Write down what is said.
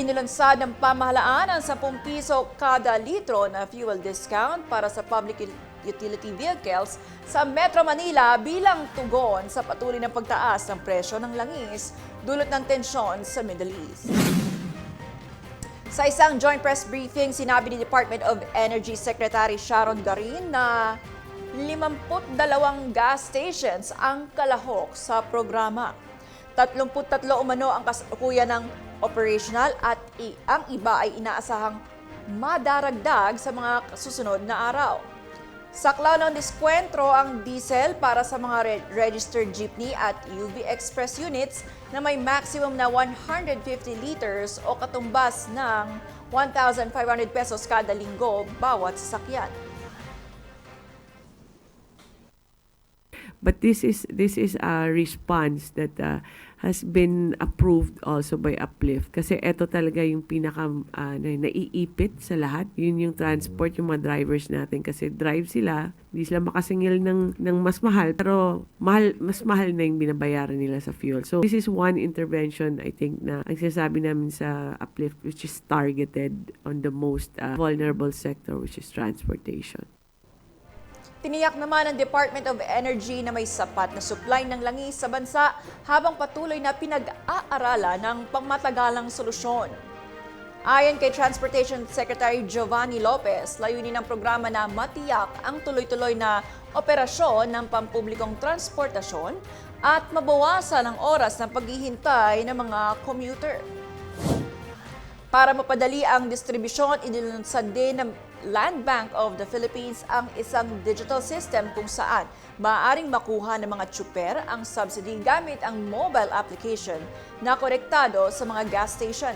Inilunsad ng pamahalaan ang 10 piso kada litro na fuel discount para sa public utility vehicles sa Metro Manila bilang tugon sa patuloy na pagtaas ng presyo ng langis dulot ng tensyon sa Middle East. Sa isang joint press briefing, sinabi ni Department of Energy Secretary Sharon Garin na 52 gas stations ang kalahok sa programa. 33 umano ang kasalukuyan ng operational at ang iba ay inaasahang madaragdag sa mga susunod na araw. Saklaw ng diskwentro ang diesel para sa mga registered jeepney at UV Express units na may maximum na 150 liters o katumbas ng 1,500 pesos kada linggo bawat sasakyan. But this is a response that has been approved also by Uplift. Kasi ito talaga yung pinaka naiipit sa lahat. Yun yung transport, yung mga drivers natin. Kasi drive sila, hindi sila makasingil ng mas mahal. Pero mas mahal na yung binabayaran nila sa fuel. So this is one intervention, I think, na ang sinasabi namin sa Uplift, which is targeted on the most vulnerable sector, which is transportation. Tiniyak naman ng Department of Energy na may sapat na supply ng langis sa bansa habang patuloy na pinag-aaralan ng pangmatagalang solusyon. Ayon kay Transportation Secretary Giovanni Lopez, layunin ng programa na matiyak ang tuloy-tuloy na operasyon ng pampublikong transportasyon at mabawasan ang oras ng paghihintay ng mga commuter. Para mapadali ang distribusyon, inilunsad din ng Land Bank of the Philippines ang isang digital system kung saan maaaring makuha ng mga tsuper ang subsidy gamit ang mobile application na konektado sa mga gas station.